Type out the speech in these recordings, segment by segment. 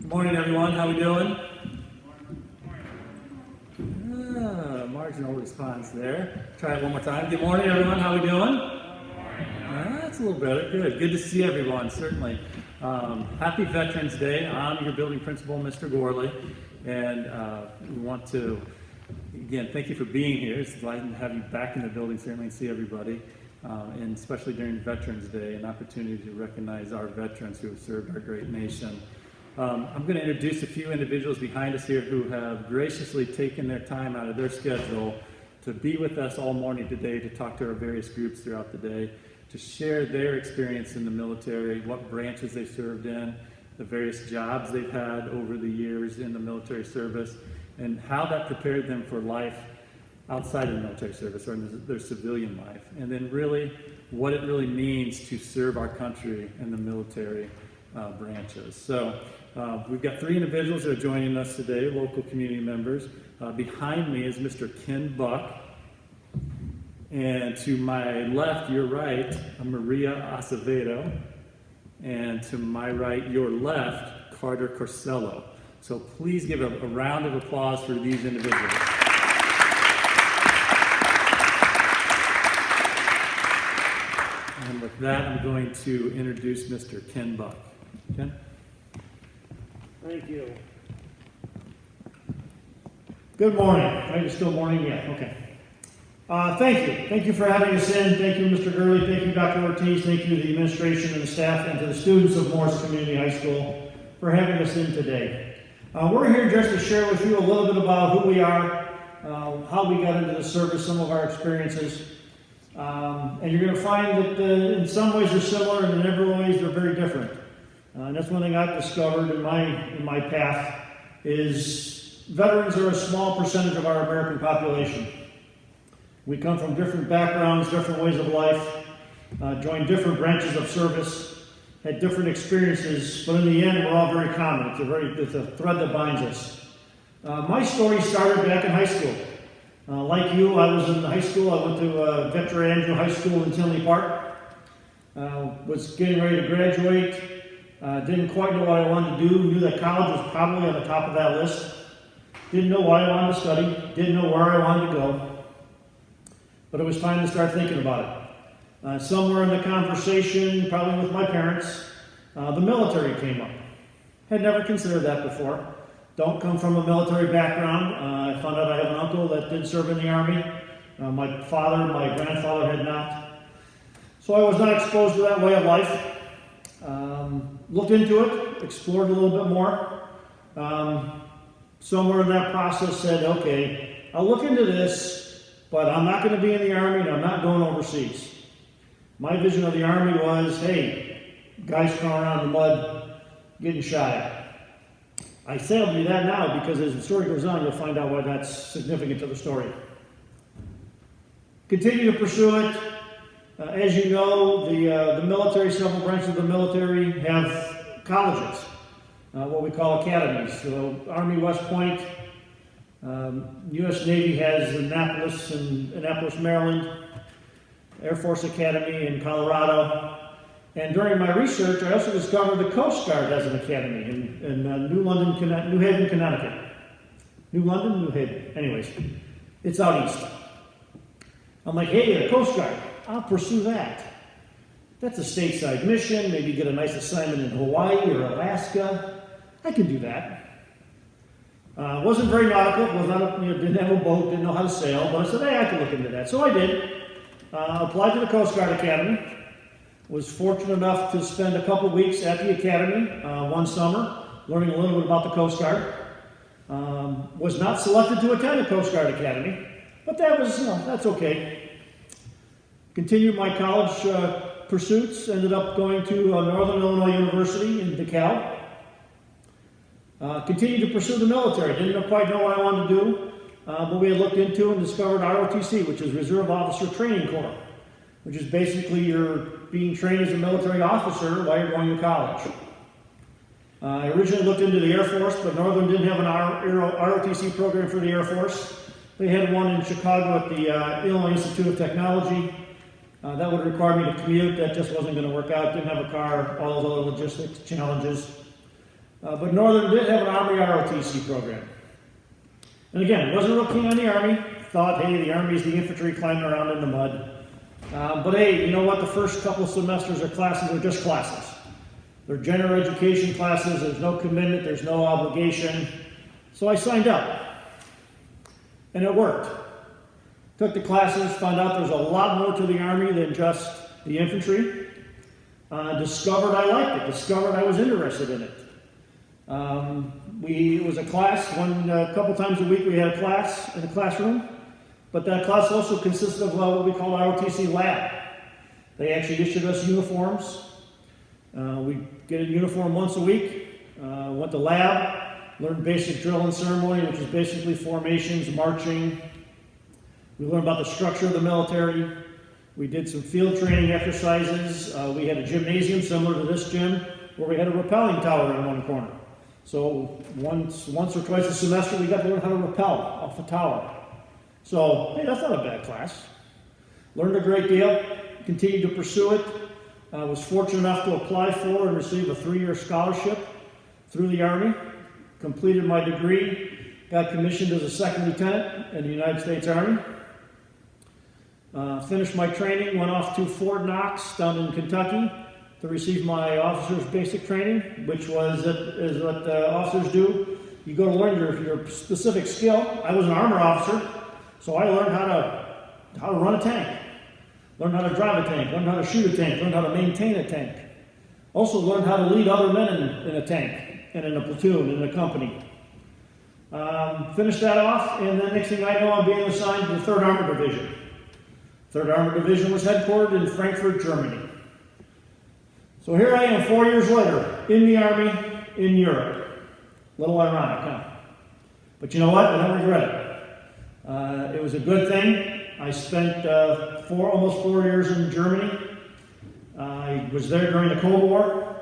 Good morning, everyone. How we doing? Marginal response there. Try it one more time. Good morning, everyone. How we doing? That's a little better. Good. Good to see everyone, certainly. Happy Veterans Day. I'm your building principal, Mr. Gorley, and we want to, again, thank you for being here. It's delighted to have you back in the building, certainly, and see everybody, and especially during Veterans Day, an opportunity to recognize our veterans who have served our great nation. I'm going to introduce a few individuals behind us here who have graciously taken their time out of their schedule to be with us all morning today to talk to our various groups throughout the day, to share their experience in the military, what branches they served in, the various jobs they've had over the years in the military service, and how that prepared them for life outside of the military service or in their civilian life, and then really what it really means to serve our country in the military branches. So we've got three individuals that are joining us today, local community members. Behind me is Mr. Ken Buck. And to my left, your right, Maria Acevedo. And to my right, your left, Carter Corsello. So please give a round of applause for these individuals. And with that, I'm going to introduce Mr. Ken Buck. Ken? Thank you. Good morning. Right, it's still morning? Yeah, okay. Thank you. Thank you for having us in. Thank you, Mr. Gurley. Thank you, Dr. Ortiz. Thank you to the administration and the staff and to the students of Morris Community High School for having us in today. We're here just to share with you a little bit about who we are, how we got into the service, some of our experiences. And you're going to find that in some ways they're similar and in other ways they're very different. And that's one thing I've discovered in my path is veterans are a small percentage of our American population. We come from different backgrounds, different ways of life, joined different branches of service, had different experiences, but in the end we're all very common. It's a thread that binds us. My story started back in high school. Like you, I was in high school. I went to Veteran Andrew High School in Tinley Park. Was getting ready to graduate. Didn't quite know what I wanted to do. Knew that college was probably on the top of that list. Didn't know what I wanted to study. Didn't know where I wanted to go. But it was time to start thinking about it. Somewhere in the conversation, probably with my parents, the military came up. Had never considered that before. Don't come from a military background. I found out I have an uncle that did serve in the Army. My father, my grandfather had not. So I was not exposed to that way of life. Looked into it, explored a little bit more. Somewhere in that process said, okay, I'll look into this, but I'm not going to be in the Army and I'm not going overseas. My vision of the Army was, hey, guys crawling around in the mud, getting shot at. I say I'll do that now because as the story goes on, you'll find out why that's significant to the story. Continue to pursue it. As you know, the military, several branches of the military have colleges, what we call academies. So Army West Point, U.S. Navy has Annapolis in Annapolis, Maryland, Air Force Academy in Colorado. And during my research, I also discovered the Coast Guard has an academy in New Haven, Connecticut. New London, New Haven. Anyways, it's out east. I'm like, hey, the Coast Guard, I'll pursue that. That's a stateside mission. Maybe get a nice assignment in Hawaii or Alaska. I can do that. Wasn't very nautical. Didn't have a boat. Didn't know how to sail. But I said, hey, I can look into that. So I did. Applied to the Coast Guard Academy. Was fortunate enough to spend a couple weeks at the academy one summer, learning a little bit about the Coast Guard. Was not selected to attend the Coast Guard Academy, but that was, that's okay. Continued my college pursuits. Ended up going to Northern Illinois University in DeKalb. Continued to pursue the military. Didn't quite know what I wanted to do, but we had looked into and discovered ROTC, which is Reserve Officer Training Corps, which is basically you're being trained as a military officer while you're going to college. I originally looked into the Air Force, but Northern didn't have an ROTC program for the Air Force. They had one in Chicago at the Illinois Institute of Technology. That would require me to commute. That just wasn't going to work out. Didn't have a car, all those other logistics challenges. But Northern did have an Army ROTC program. And again, wasn't real keen on the Army. Thought, hey, the Army's the infantry climbing around in the mud. But hey, you know what? The first couple of semesters or classes are just classes. They're general education classes. There's no commitment. There's no obligation. So I signed up. And it worked. Took the classes, found out there's a lot more to the Army than just the infantry. Discovered I liked it. Discovered I was interested in it. It was a class, a couple times a week we had a class in the classroom, but that class also consisted of what we call ROTC Lab. They actually issued us uniforms. We get a uniform once a week, went to lab, learned basic drill and ceremony, which is basically formations, marching. We learned about the structure of the military. We did some field training exercises. We had a gymnasium similar to this gym where we had a rappelling tower in one corner. So once or twice a semester, we got to learn how to rappel off the tower. So, hey, that's not a bad class. Learned a great deal, continued to pursue it. I was fortunate enough to apply for and receive a 3-year scholarship through the Army. Completed my degree, got commissioned as a second lieutenant in the United States Army. Finished my training, went off to Fort Knox down in Kentucky to receive my officer's basic training, which is what officers do. You go to learn your specific skill. I was an armor officer, so I learned how to run a tank, learned how to drive a tank, learned how to shoot a tank, learned how to maintain a tank. Also learned how to lead other men in a tank and in a platoon, in a company. Finished that off, and then next thing I know, I'm being assigned to the 3rd Armored Division. 3rd Armored Division was headquartered in Frankfurt, Germany. So here I am 4 years later, in the Army, in Europe. Little ironic, huh? But you know what? I don't regret it. It was a good thing. I spent almost 4 years in Germany. I was there during the Cold War.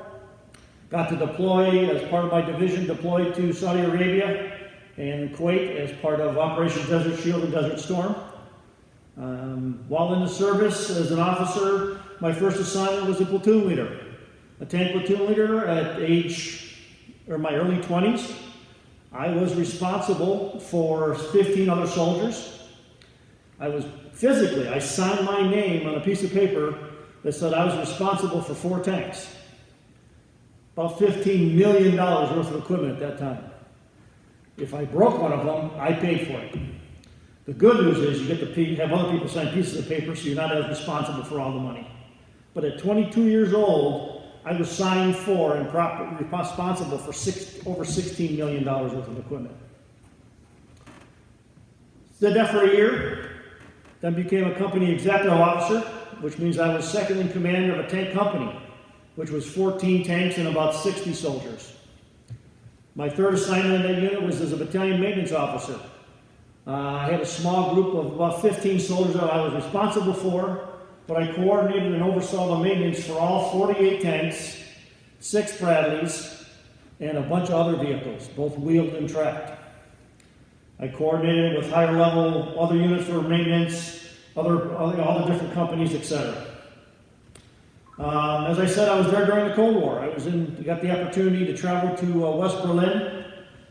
Got to deploy as part of my division, deployed to Saudi Arabia and Kuwait as part of Operation Desert Shield and Desert Storm. While in the service as an officer, my first assignment was a platoon leader. A tank platoon leader at my early 20s. I was responsible for 15 other soldiers. I signed my name on a piece of paper that said I was responsible for 4 tanks. About $15 million worth of equipment at that time. If I broke one of them, I paid for it. The good news is you get to have other people sign pieces of paper so you're not as responsible for all the money. But at 22 years old, I was signed for and responsible for over $16 million worth of equipment. Did that for a year, then became a company executive officer, which means I was second in command of a tank company, which was 14 tanks and about 60 soldiers. My 3rd assignment in that unit was as a battalion maintenance officer. I had a small group of about 15 soldiers that I was responsible for, but I coordinated and oversaw the maintenance for all 48 tanks, 6 Bradleys, and a bunch of other vehicles, both wheeled and tracked. I coordinated with higher level other units for maintenance, all the different companies, etc. As I said, I was there during the Cold War. I got the opportunity to travel to West Berlin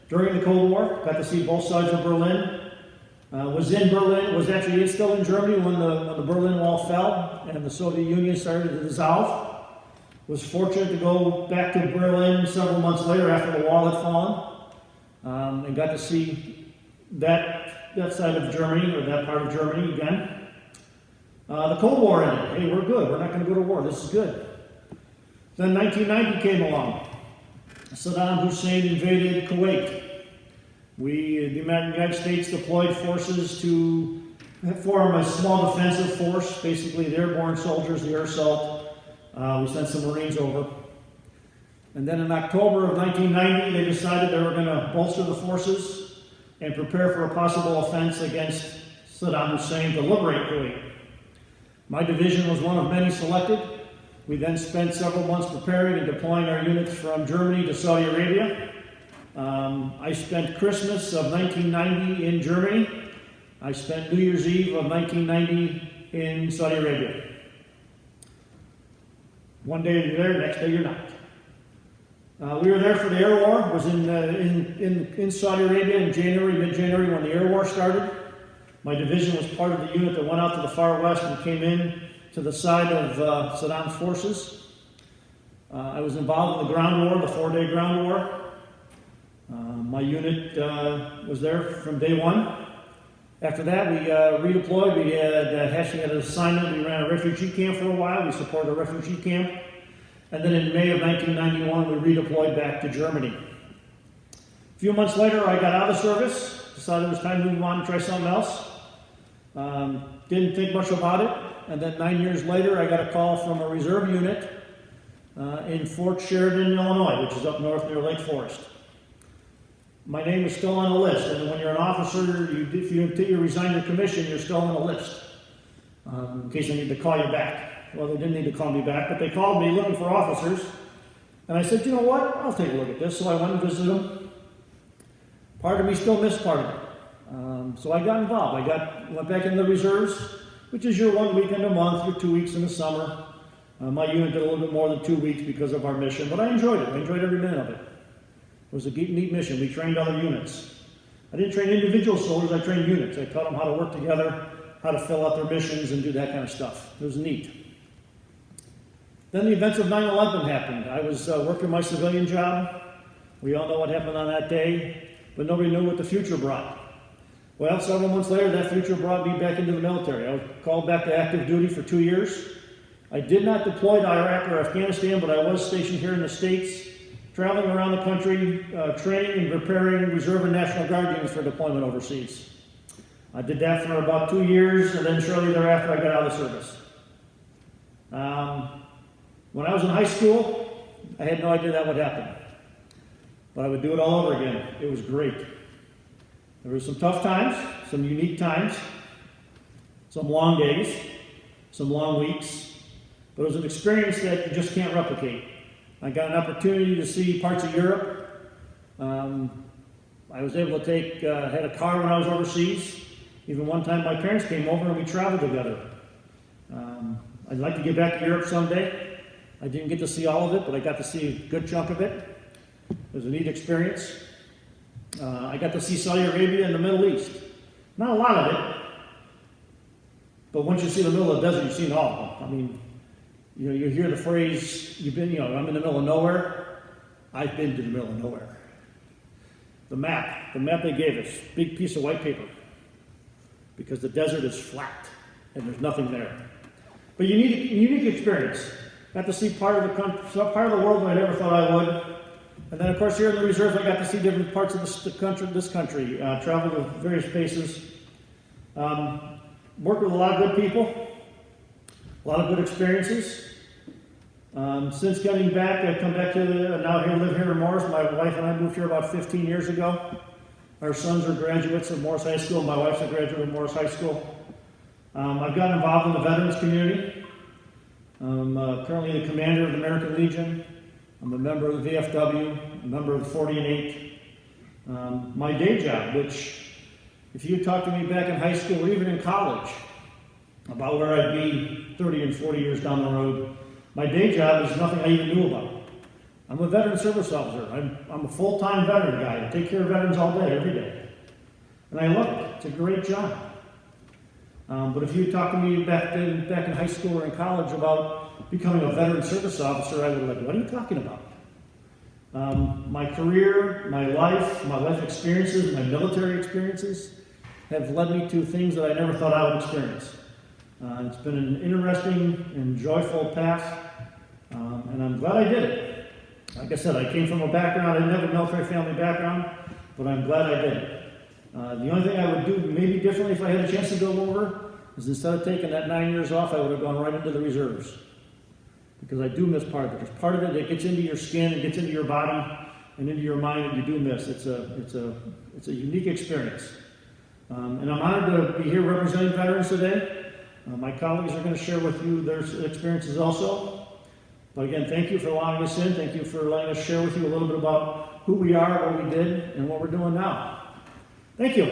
during the Cold War. Got to see both sides of Berlin. Was in Berlin, was actually still in Germany when the Berlin Wall fell and the Soviet Union started to dissolve. Was fortunate to go back to Berlin several months later after the wall had fallen, and got to see that side of Germany, or that part of Germany again. The Cold War ended. Hey, we're good. We're not going to go to war. This is good. Then 1990 came along. Saddam Hussein invaded Kuwait. The United States deployed forces to form a small defensive force, basically the airborne soldiers, the air assault. We sent some Marines over. And then in October of 1990, they decided they were going to bolster the forces and prepare for a possible offense against Saddam Hussein to liberate Kuwait. My division was one of many selected. We then spent several months preparing and deploying our units from Germany to Saudi Arabia. I spent Christmas of 1990 in Germany. I spent New Year's Eve of 1990 in Saudi Arabia. One day you're there, next day you're not. We were there for the air war. Was in Saudi Arabia in January, mid-January, when the air war started. My division was part of the unit that went out to the far west and came in to the side of Saddam's forces. I was involved in the ground war, the 4-day ground war. My unit was there from day one. After that, we redeployed. We actually had an assignment. We ran a refugee camp for a while. We supported a refugee camp. And then in May of 1991, we redeployed back to Germany. A few months later, I got out of service, decided it was time to move on and try something else. Didn't think much about it. And then 9 years later, I got a call from a reserve unit in Fort Sheridan, Illinois, which is up north near Lake Forest. My name is still on the list, and when you're an officer, if you resign your commission, you're still on the list, in case they need to call you back. Well, they didn't need to call me back, but they called me looking for officers, and I said, you know what, I'll take a look at this. So I went and visited them. Part of me still missed part of it. So I got involved. Went back in the reserves, which is your 1 weekend a month, your 2 weeks in the summer. My unit did a little bit more than 2 weeks because of our mission, but I enjoyed it. I enjoyed every minute of it. It was a neat mission. We trained other units. I didn't train individual soldiers, I trained units. I taught them how to work together, how to fill out their missions and do that kind of stuff. It was neat. Then the events of 9/11 happened. I was working my civilian job. We all know what happened on that day, but nobody knew what the future brought. Well, several months later, that future brought me back into the military. I was called back to active duty for 2 years. I did not deploy to Iraq or Afghanistan, but I was stationed here in the States, traveling around the country, training and preparing Reserve and National Guard units for deployment overseas. I did that for about 2 years, and then shortly thereafter I got out of the service. When I was in high school, I had no idea that would happen. But I would do it all over again. It was great. There were some tough times, some unique times, some long days, some long weeks, but it was an experience that you just can't replicate. I got an opportunity to see parts of Europe. I was able to had a car when I was overseas. Even one time my parents came over and we traveled together. I'd like to get back to Europe someday. I didn't get to see all of it, but I got to see a good chunk of it. It was a neat experience. I got to see Saudi Arabia and the Middle East. Not a lot of it, but once you see the middle of the desert, you've seen all of them. I mean, you hear the phrase, I'm in the middle of nowhere. I've been to the middle of nowhere. The map they gave us, big piece of white paper, because the desert is flat and there's nothing there. But unique experience. Got to see part of the world that I never thought I would. And then, of course, here in the reserves, I got to see different parts of this country, travel to various places, worked with a lot of good people, a lot of good experiences. Since getting back, I've come back to live here in Morris. My wife and I moved here about 15 years ago. Our sons are graduates of Morris High School. My wife's a graduate of Morris High School. I've gotten involved in the veterans community. I'm currently the commander of the American Legion. I'm a member of the VFW, a member of the 40 and 8. My day job, which if you talked to me back in high school or even in college about where I'd be 30 and 40 years down the road, my day job is nothing I even knew about. I'm a veteran service officer. I'm a full-time veteran guy. I take care of veterans all day, every day. And I love it. It's a great job. But if you talked to me back in high school or in college about becoming a veteran service officer, I would be like, what are you talking about? My career, my life experiences, my military experiences have led me to things that I never thought I would experience. It's been an interesting and joyful path, and I'm glad I did it. Like I said, I came from a background, I didn't have a military family background, but I'm glad I did it. The only thing I would do maybe differently if I had a chance to go over is instead of taking that 9 years off, I would have gone right into the reserves. Because I do miss part of it. There's part of it that gets into your skin and gets into your body and into your mind that you do miss. It's a unique experience. And I'm honored to be here representing veterans today. My colleagues are going to share with you their experiences also. But again, thank you for allowing us in. Thank you for letting us share with you a little bit about who we are, what we did, and what we're doing now. Thank you.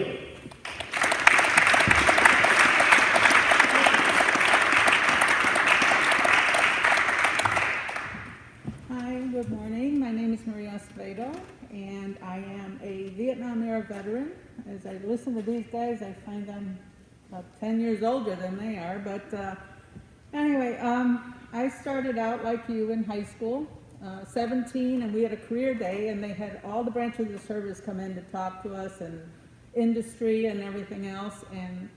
Hi, good morning. My name is Maria am a Vietnam era veteran. As I listen to these guys, I find I'm about 10 years older than they are. But anyway, I started out like you in high school, 17, and we had a career day, and they had all the branches of the service come in to talk to us, and industry and everything else. And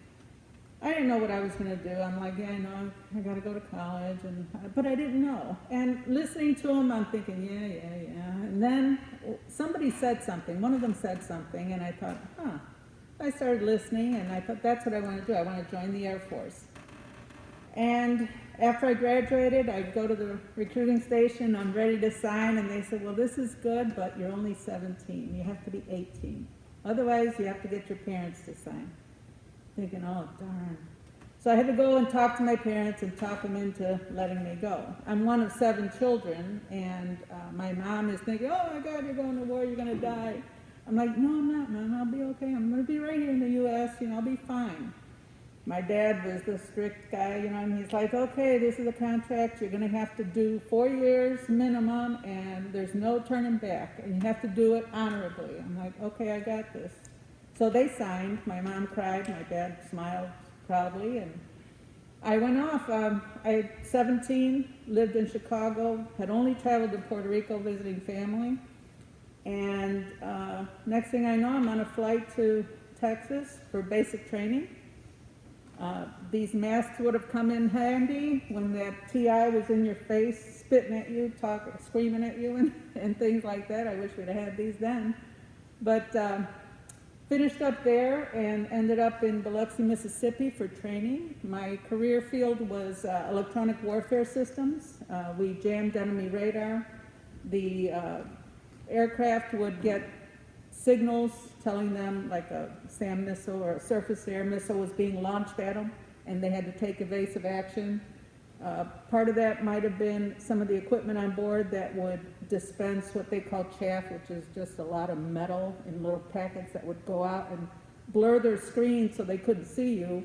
I didn't know what I was going to do. I'm like, yeah, I know, I got to go to college, but I didn't know. And listening to them, I'm thinking, yeah. And then somebody said something. One of them said something, and I thought, I started listening, and I thought, that's what I want to do. I want to join the Air Force. And after I graduated, I'd go to the recruiting station. I'm ready to sign, and they said, well, this is good, but you're only 17. You have to be 18. Otherwise, you have to get your parents to sign. Thinking, oh, darn. So I had to go and talk to my parents and talk them into letting me go. I'm one of 7 children, and my mom is thinking, oh my God, you're going to war, you're going to die. I'm like, no, I'm not, Mom, I'll be okay. I'm going to be right here in the U.S., I'll be fine. My dad was the strict guy, and he's like, okay, this is a contract, you're going to have to do 4 years minimum, and there's no turning back, and you have to do it honorably. I'm like, okay, I got this. So they signed. My mom cried. My dad smiled proudly, and I went off. I 17, lived in Chicago, had only traveled to Puerto Rico visiting family, and next thing I know, I'm on a flight to Texas for basic training. These masks would have come in handy when that TI was in your face, spitting at you, screaming at you, and things like that. I wish we'd have had these then. But finished up there and ended up in Biloxi, Mississippi for training. My career field was electronic warfare systems. We jammed enemy radar. The aircraft would get signals telling them like a SAM missile or a surface air missile was being launched at them, and they had to take evasive action. Part of that might have been some of the equipment on board that would dispense what they call chaff, which is just a lot of metal in little packets that would go out and blur their screen so they couldn't see you,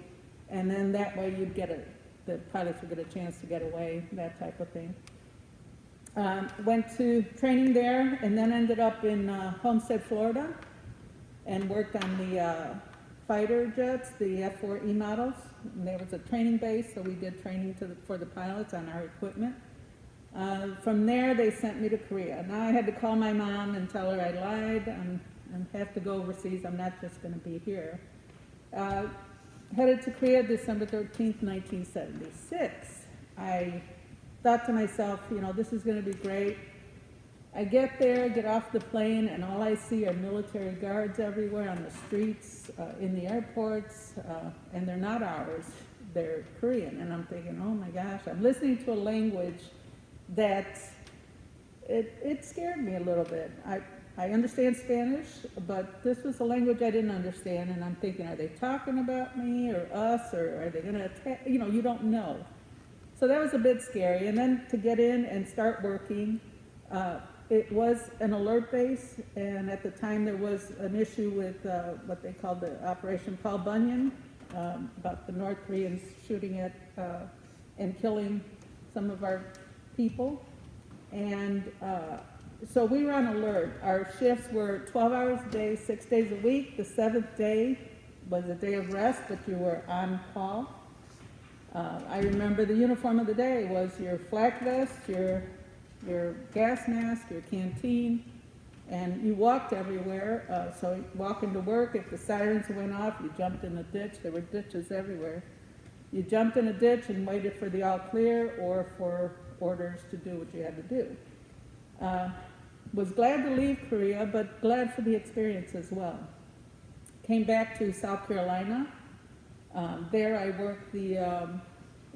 and then that way the pilots would get a chance to get away, that type of thing. Went to training there, and then ended up in Homestead, Florida, and worked on the fighter jets, the F-4E models. And there was a training base, so we did training for the pilots on our equipment. From there, they sent me to Korea. Now I had to call my mom and tell her I lied. I have to go overseas. I'm not just going to be here. Headed to Korea December 13th, 1976. I thought to myself, this is going to be great. I get there, get off the plane, and all I see are military guards everywhere on the streets, in the airports, and they're not ours, they're Korean. And I'm thinking, oh my gosh, I'm listening to a language that it scared me a little bit. I understand Spanish, but this was a language I didn't understand, and I'm thinking, are they talking about me or us, or are they going to attack? You don't know. So that was a bit scary. And then to get in and start working, it was an alert base, and at the time there was an issue with what they called the Operation Paul Bunyan, about the North Koreans shooting at and killing some of our people. And so we were on alert. Our shifts were 12 hours a day, 6 days a week. The 7th day was a day of rest, but you were on call. I remember the uniform of the day was your flak vest, your gas mask, your canteen, and you walked everywhere. So you walk into work, if the sirens went off, you jumped in a ditch. There were ditches everywhere. You jumped in a ditch and waited for the all clear or for orders to do what you had to do. Was glad to leave Korea, but glad for the experience as well. Came back to South Carolina. There I worked the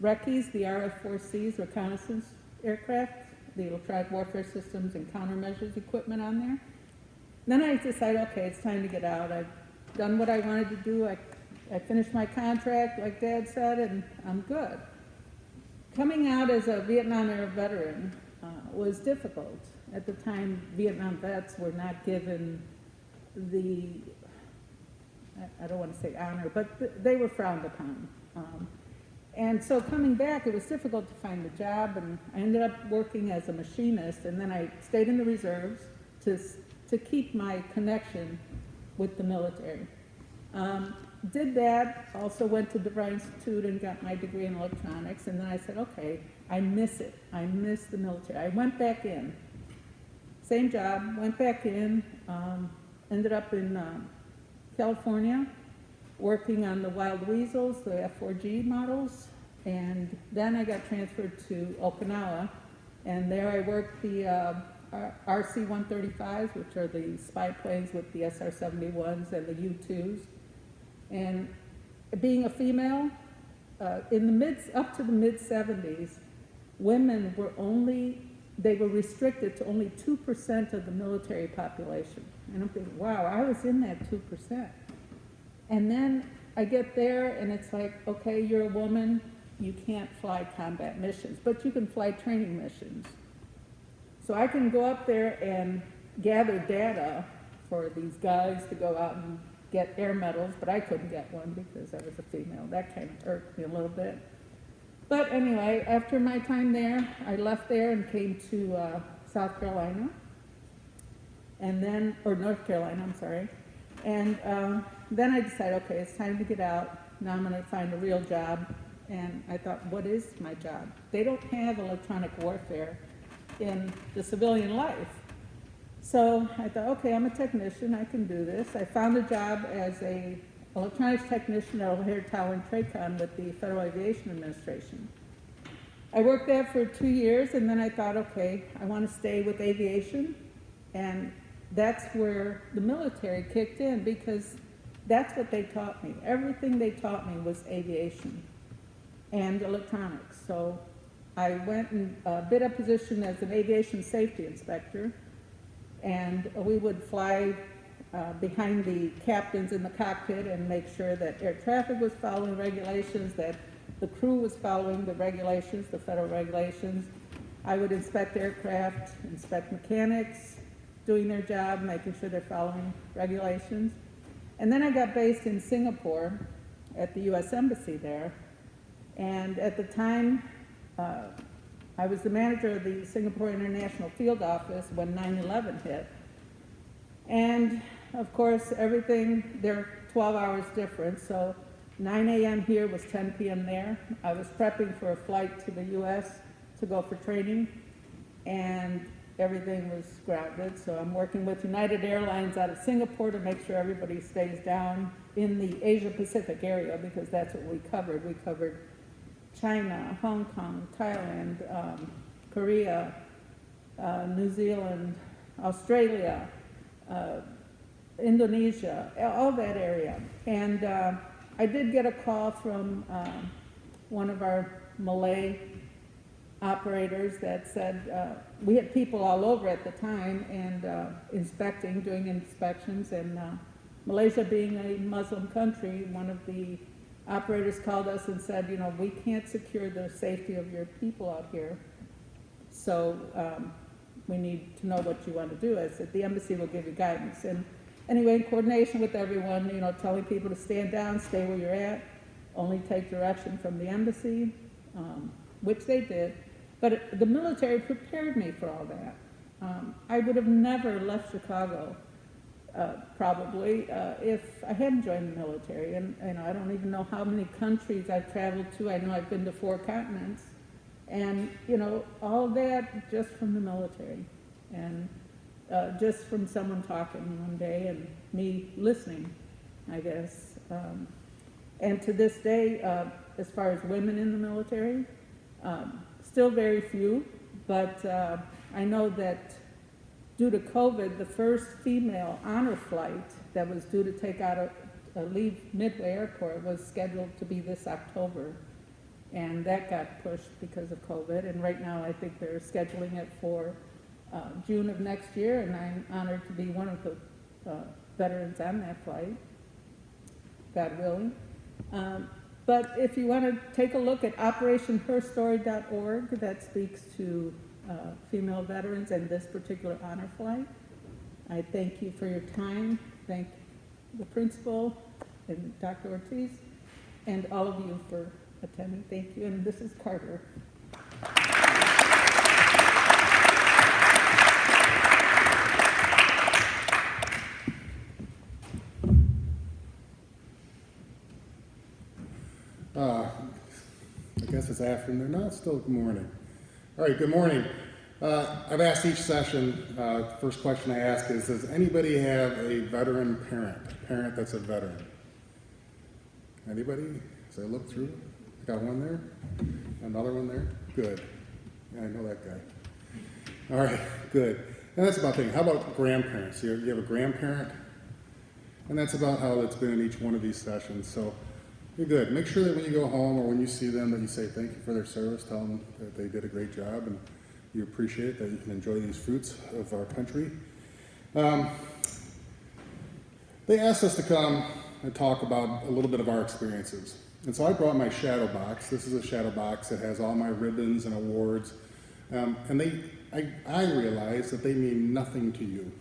RECCs, the RF-4Cs, reconnaissance aircraft, the electronic warfare systems and countermeasures equipment on there. Then I decided, okay, it's time to get out. I've done what I wanted to do. I finished my contract, like Dad said, and I'm good. Coming out as a Vietnam era veteran was difficult. At the time, Vietnam vets were not given the, I don't want to say honor, but they were frowned upon. And so coming back, it was difficult to find a job, and I ended up working as a machinist, and then I stayed in the reserves to to keep my connection with the military. Did that, also went to DeVry Institute and got my degree in electronics, and then I said, okay, I miss it. I miss the military. I went back in. Same job, went back in, ended up in California, working on the Wild Weasels, the F-4G models, and then I got transferred to Okinawa, and there I worked the RC-135s, which are the spy planes with the SR-71s and the U-2s. And being a female, up to the mid-70s, women were they were restricted to only 2% of the military population. And I'm thinking, wow, I was in that 2%. And then I get there and it's like, okay, you're a woman, you can't fly combat missions, but you can fly training missions. So I can go up there and gather data for these guys to go out and get air medals, but I couldn't get one because I was a female. That kind of irked me a little bit. But anyway, after my time there, I left there and came to South Carolina, or North Carolina, I'm sorry. And then I decided, okay, it's time to get out. Now I'm going to find a real job. And I thought, what is my job? They don't have electronic warfare in the civilian life. So I thought, okay, I'm a technician, I can do this. I found a job as a electronics technician at O'Hare Tower and Tracon with the Federal Aviation Administration. I worked there for 2 years, and then I thought, okay, I want to stay with aviation, and that's where the military kicked in, because that's what they taught me. Everything they taught me was aviation and electronics. So I went and bid a position as an aviation safety inspector, and we would fly behind the captains in the cockpit and make sure that air traffic was following regulations, that the crew was following the regulations, the federal regulations. I would inspect aircraft, inspect mechanics, doing their job, making sure they're following regulations. And then I got based in Singapore at the U.S. Embassy there. And at the time, I was the manager of the Singapore International Field Office when 9/11 hit. And of course, they're 12 hours different, so 9 a.m. here was 10 p.m. there. I was prepping for a flight to the U.S. to go for training, and everything was grounded. So I'm working with United Airlines out of Singapore to make sure everybody stays down in the Asia Pacific area, because that's what we covered. We covered China, Hong Kong, Thailand, Korea, New Zealand, Australia, Indonesia, all that area. And I did get a call from one of our Malay operators that said, we had people all over at the time and doing inspections, and Malaysia being a Muslim country, one of the operators called us and said, we can't secure the safety of your people out here, so we need to know what you want to do. I said, the embassy will give you guidance. And anyway, in coordination with everyone, telling people to stand down, stay where you're at, only take direction from the embassy, which they did. But the military prepared me for all that. I would have never left Chicago, probably, if I hadn't joined the military. And I don't even know how many countries I've traveled to. I know I've been to 4 continents. And, all that just from the military. And just from someone talking one day and me listening, I guess. And to this day, as far as women in the military, still very few, but I know that due to COVID, the first female honor flight that was due to take out a leave Midway Airport was scheduled to be this October. And that got pushed because of COVID. And right now I think they're scheduling it for June of next year, and I'm honored to be one of the veterans on that flight, God willing. But if you want to take a look at operationherstory.org, that speaks to female veterans and this particular honor flight. I thank you for your time. Thank the principal and Dr. Ortiz and all of you for attending. Thank you. And this is Carter. guess it's afternoon. No, it's still good morning. All right, good morning. I've asked each session, first question I ask is, does anybody have a veteran parent? A parent that's a veteran? Anybody? As I look through, I got one there, another one there. Good. Yeah, I know that guy. All right, good. And that's about things. How about grandparents? You have a grandparent? And that's about how it's been in each one of these sessions. So you're good. Make sure that when you go home or when you see them that you say thank you for their service. Tell them that they did a great job and you appreciate that you can enjoy these fruits of our country. They asked us to come and talk about a little bit of our experiences. And so I brought my shadow box. This is a shadow box that has all my ribbons and awards. And I realize that they mean nothing to you.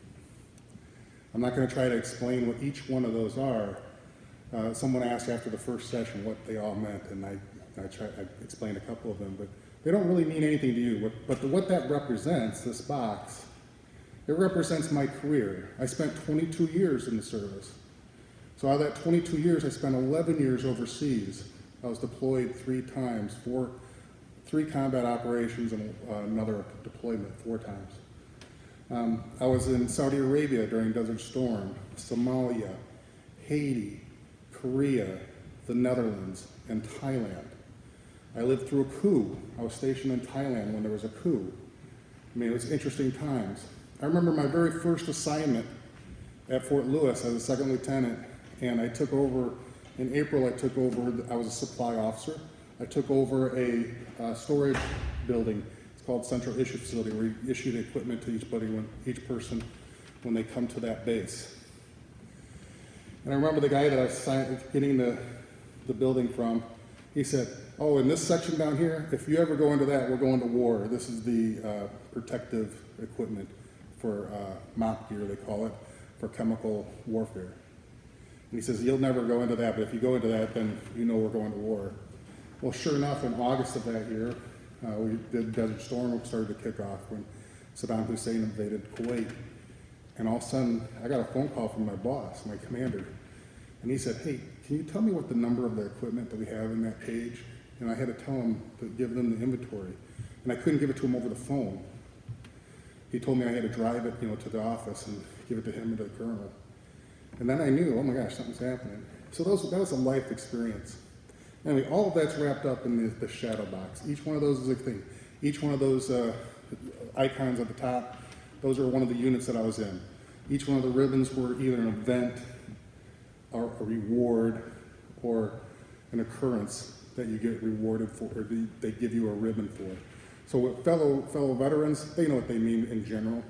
I'm not going to try to explain what each one of those are. Someone asked after the first session what they all meant, and I explained a couple of them, but they don't really mean anything to you. But what that represents, this box, it represents my career. I spent 22 years in the service. So out of that 22 years, I spent 11 years overseas. I was deployed 3 times, 3 combat operations and another deployment 4 times. I was in Saudi Arabia during Desert Storm, Somalia, Haiti, Korea, the Netherlands, and Thailand. I lived through a coup. I was stationed in Thailand when there was a coup. I mean, it was interesting times. I remember my very first assignment at Fort Lewis as a second lieutenant, and I took over, in April I was a supply officer. I took over a storage building. It's called Central Issue Facility, where we issued equipment to each person when they come to that base. And I remember the guy that I was getting the building from, he said, oh, in this section down here, if you ever go into that, we're going to war. This is the protective equipment for MOP gear, they call it, for chemical warfare. And he says, you'll never go into that, but if you go into that, then you know we're going to war. Well, sure enough, in August of that year, we did Desert Storm, which started to kick off when Saddam Hussein invaded Kuwait. And all of a sudden, I got a phone call from my boss, my commander, and he said, hey, can you tell me what the number of the equipment that we have in that page? And I had to tell him to give them the inventory. And I couldn't give it to him over the phone. He told me I had to drive it, to the office and give it to him and to the colonel. And then I knew, oh my gosh, something's happening. So that was a life experience. Anyway, all of that's wrapped up in the shadow box. Each one of those is a thing. Each one of those icons at the top, those are one of the units that I was in. Each one of the ribbons were either an event or a reward or an occurrence that you get rewarded for, or they give you a ribbon for. So with fellow veterans, they know what they mean in general,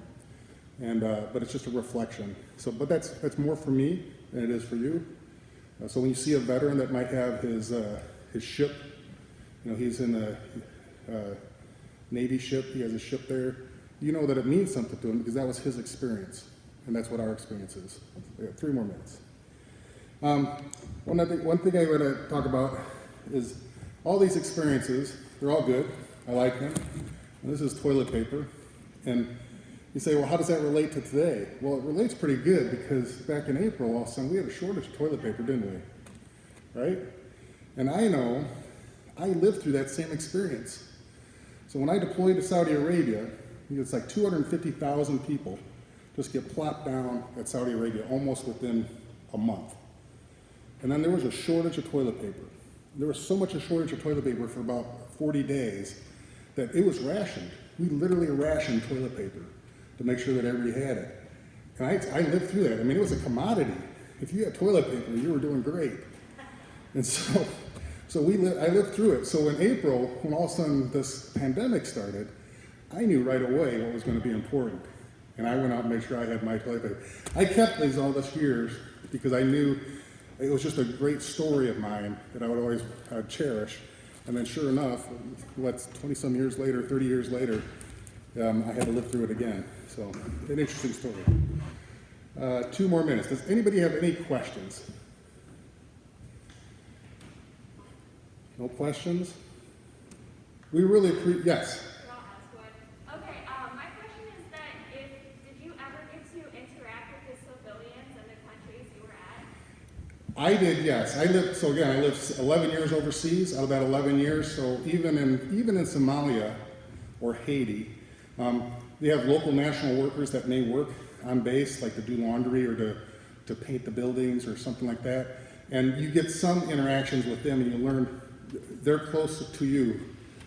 and but it's just a reflection. So, but that's more for me than it is for you. So when you see a veteran that might have his ship, he's in a Navy ship, he has a ship there, you know that it means something to him because that was his experience, and that's what our experience is. We have 3 more minutes. One thing I want to talk about is all these experiences, they're all good, I like them. And this is toilet paper, and you say, well, how does that relate to today? Well, it relates pretty good because back in April, all of a sudden, we had a shortage of toilet paper, didn't we? Right? And I know I lived through that same experience. So when I deployed to Saudi Arabia, it's like 250,000 people just get plopped down at Saudi Arabia almost within a month. And then there was a shortage of toilet paper. There was so much a shortage of toilet paper for about 40 days that it was rationed. We literally rationed toilet paper to make sure that everybody had it. And I lived through that. I mean, it was a commodity. If you had toilet paper, you were doing great. And so I lived through it. So in April, when all of a sudden this pandemic started, I knew right away what was going to be important. And I went out and made sure I had my toilet paper. I kept these all this years because I knew it was just a great story of mine that I would always cherish. And then sure enough, 20-some years later, 30 years later, I had to live through it again. So, an interesting story. 2 more minutes. Does anybody have any questions? No questions? We really appreciate, yes? I'll ask one. Okay, my question is that did you ever get to interact with the civilians in the countries you were at? I did, yes. I lived 11 years overseas. Out of that 11 years, so even in Somalia or Haiti, they have local national workers that may work on base, like to do laundry or to paint the buildings or something like that. And you get some interactions with them, and you learn they're close to you.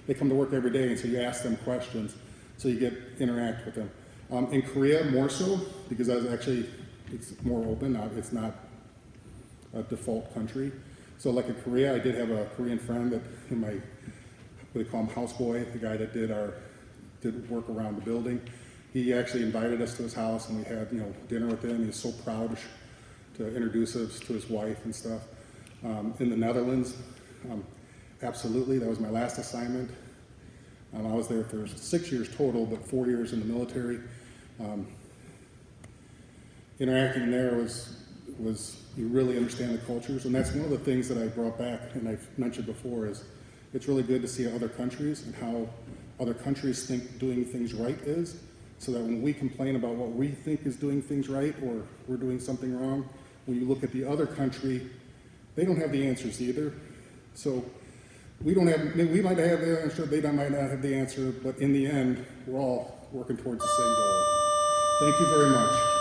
They come to work every day, and so you ask them questions, so you interact with them. In Korea, more so, because it's more open. It's not a default country. So like in Korea, I did have a Korean friend that in my, what they call him, houseboy, the guy that did work around the building. He actually invited us to his house, and we had dinner with him. He was so proud to introduce us to his wife and stuff. In the Netherlands, absolutely, that was my last assignment. I was there for 6 years total, but 4 years in the military. Interacting there was you really understand the cultures, and that's one of the things that I brought back, and I've mentioned before, is it's really good to see other countries and how other countries think doing things right is, so that when we complain about what we think is doing things right or we're doing something wrong, when you look at the other country, they don't have the answers either. So we might have the answer, they might not have the answer, but in the end, we're all working towards the same goal. Thank you very much.